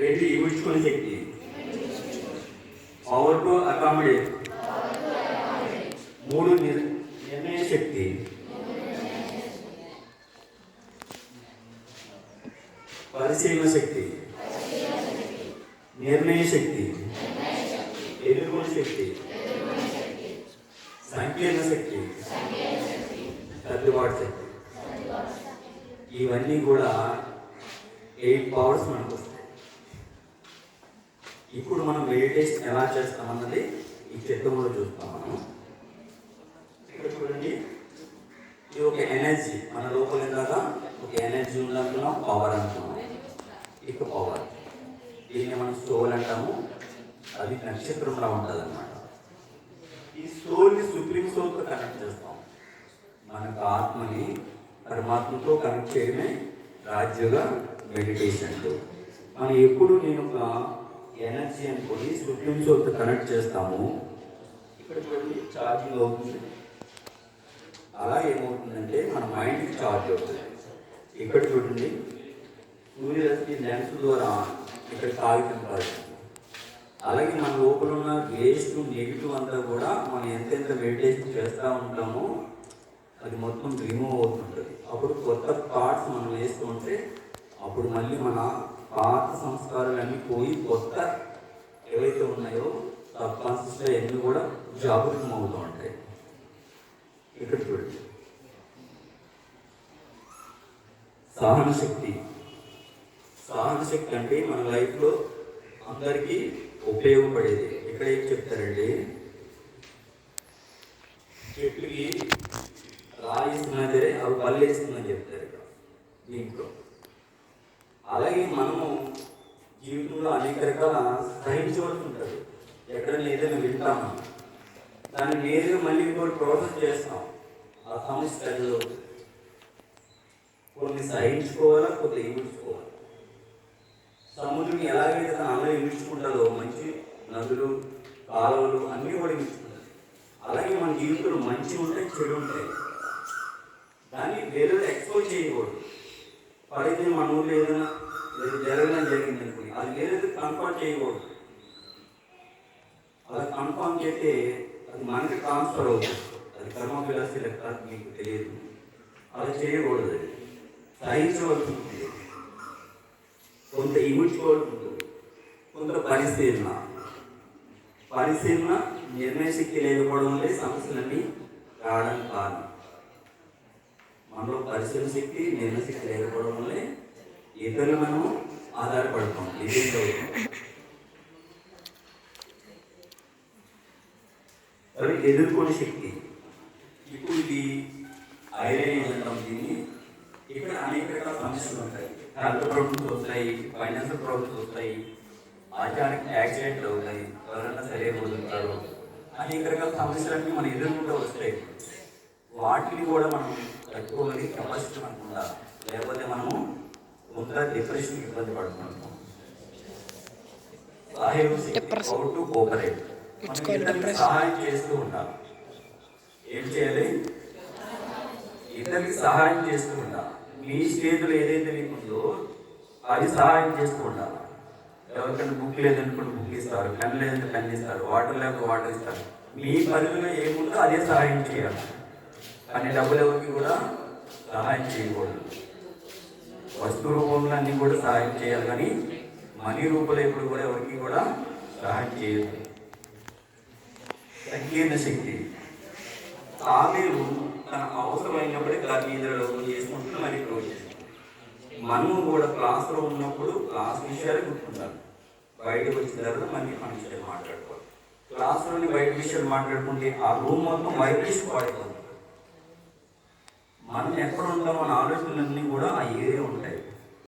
రెండు ఇమిడ్చుకునే శక్తి, power to accommodate, మూడు నిర్ణయ శక్తి, పరిశీలన శక్తి, నిర్ణయ శక్తి, ఎదుర్కొనే శక్తి, సంకీర్ణ శక్తి, సర్దుబాటు శక్తి. ఇవన్నీ కూడా 8 పవర్స్ మనకు వస్తాయి. ఇప్పుడు మనం మెడిటేషన్ ఎలా చేస్తామన్నది ఈ చిత్రంలో చూస్తాం. మనం ఇక్కడ చూడండి, ఇది ఒక ఎనర్జీ మన లోపల దాకా ఒక ఎనర్జీ ఉందంటున్నాం, పవర్ అంటున్నాం. ఇక పవర్, దీన్ని మనం సోల్ అంటాము. అది నక్షత్రంలో ఉంటుంది అన్నమాట. ఈ సోల్ని సుప్రీం సోల్తో కనెక్ట్ చేస్తాం. మనకు ఆత్మని పరమాత్మతో కనెక్ట్ చేయడమే రాజ్యోగ మెడిటేషన్లో. మనం ఎప్పుడు నేను ఒక ఎనర్జీ అనుకొని సుప్రీం సోల్తో కనెక్ట్ చేస్తాము. ఇక్కడ చూడండి ఛార్జింగ్ అవుతుంది. అలా ఏమవుతుందంటే మన మైండ్కి ఛార్జ్ అవుతుంది. ఇక్కడ చూడండి సూర్యరశ్మి లెన్స్ ద్వారా ఇక్కడ కాగితం కాదు. అలాగే మన లోపల ఉన్న వేస్ట్ నెగిటివ్ అంతా కూడా మనం ఎంతెంత మెడిటేషన్ చేస్తూ ఉంటామో అది మొత్తం రిమూవ్ అవుతుంటుంది. అప్పుడు కొత్త థాట్స్ మనం వేస్తూ ఉంటే అప్పుడు మళ్ళీ మన పాత సంస్కారాలన్నీ పోయి కొత్త ఏవైతే ఉన్నాయో సబ్ కాన్షియస్లో అన్నీ కూడా జాగృతం అవుతూ ఉంటాయి. ఇక్కడ చూడండి సహన శక్తి. సహన శక్తి అంటే మన లైఫ్లో అందరికీ ఉపయోగపడేది. ఇక్కడ ఏం చెప్తారండి, చెట్లుకి రాయిస్తున్నదే అవి పల్లేస్తుందని చెప్తారు ఇక్కడ దీంట్లో. అలాగే మనము జీవితంలో అనేక రకాల సహించవలసి ఉంటుంది. ఎక్కడైనా ఏదైనా వింటాము, దాన్ని నేరుగా మళ్ళీ ఇంకోటి ప్రాసెస్ చేస్తాం. ఆ సమస్యలో కొన్ని సహించుకోవాలా, కొంత ఇమిడ్చుకోవాలి. సముద్రం ఎలాగైతే తన అన్నం ఇమిడ్చుకుంటుందో మంచి నదులు కాలువలు అన్నీ కూడా ఇమిడ్చుకుంటాయి. అలాగే మన జీవితంలో మంచి ఉంటాయి, చెడు ఉంటాయి. దాన్ని వేరే ఎక్స్పోజ్ చేయకూడదు. పడితే మన ఊళ్ళో ఏదైనా జరగడం జరిగింది అనుకుని అది వేరే కన్ఫర్మ్ చేయకూడదు. అలా కన్ఫర్మ్ చేస్తే అది మనకి ట్రాన్స్ఫర్ అవుతుంది. అది కర్మ ఫిలాసఫీ లెక్క మీకు తెలియదు. అలా చేయకూడదు. సహించవలసి ఉంటుంది, కొంత ఇమిడ్చుకోవాల్సి ఉంటుంది, కొంత పరిశీలన. నిర్ణయ శక్తి లేకపోవడం వల్లే సమస్యలన్నీ రావడానికి కారణం. మనలో పరిశీలన శక్తి, నిర్ణయ శక్తి లేకపోవడం వల్లే ఇతరులు మనము ఆధారపడతాం. ఎదుర్కొనే శక్తి. ఇప్పుడు ఇది ఐరన్ అంటాం దీన్ని. ఇక్కడ అనేక రకాల సమస్యలు ఉంటాయి. హెల్త్ ప్రాబ్లమ్స్ వస్తాయి, ఫైనాన్షియల్ ప్రాబ్లమ్స్ వస్తాయి, ఆచారానికి యాక్సిడెంట్లు అవుతాయి, ఎవరైనా సరైన వదులుతారు. అనేక రకాల సమస్యలన్నీ మనం ఎదుర్కొంటూ వస్తాయి. వాటిని కూడా మనం తట్టుకోగలిగే కెపాసిటీ మనకు ఉండాలి. లేకపోతే మనము కొంత డిప్రెషన్కి ఇబ్బంది పడుతుంటాం. సహాయం శక్తి టు కోఆపరేట్. ఇతరులకు సహాయం చేస్తూ ఉండాలి. ఏం చేయాలి? ఇతరులకి సహాయం చేస్తూ ఉండాలి. మీ స్టేజ్లో ఏదైతే మీకు ఉందో అది సహాయం చేస్తూ ఉండాలి. ఎవరికైనా బుక్ లేదనుకుంటే బుక్ ఇస్తారు, పెన్ లేదంటే పెన్ ఇస్తారు, వాటర్ లేకపోతే వాటర్ ఇస్తారు. మీ పరిధిలో ఏముందో అదే సహాయం చేయాలి. కానీ డబ్బులు ఎవరికి కూడా సహాయం చేయకూడదు. వస్తు రూపంలో అన్నీ కూడా సహాయం చేయాలి, కానీ మనీ రూపంలో ఎప్పుడు కూడా ఎవరికి కూడా సహాయం చేయదు. సంకీర్ణ శక్తి. తామేరు తన అవసరమైనప్పుడే కర్మేంద్రలో చేసుకుంటూ మరీ క్లోజ్. మనము కూడా క్లాస్లో ఉన్నప్పుడు క్లాస్ విషయాలు గుర్తుండాలి. బయటకు వచ్చిన తర్వాత మనకి మన విషయాలు మాట్లాడుకోవాలి. క్లాస్లోని బయట విషయాలు మాట్లాడుకుంటే ఆ రూమ్ మొత్తం వైబ్రేషన్ పాడైపోతుంది. మనం ఎక్కడ ఉంటామో మన ఆలోచనలన్నీ కూడా ఆ ఏరియా ఉంటాయి.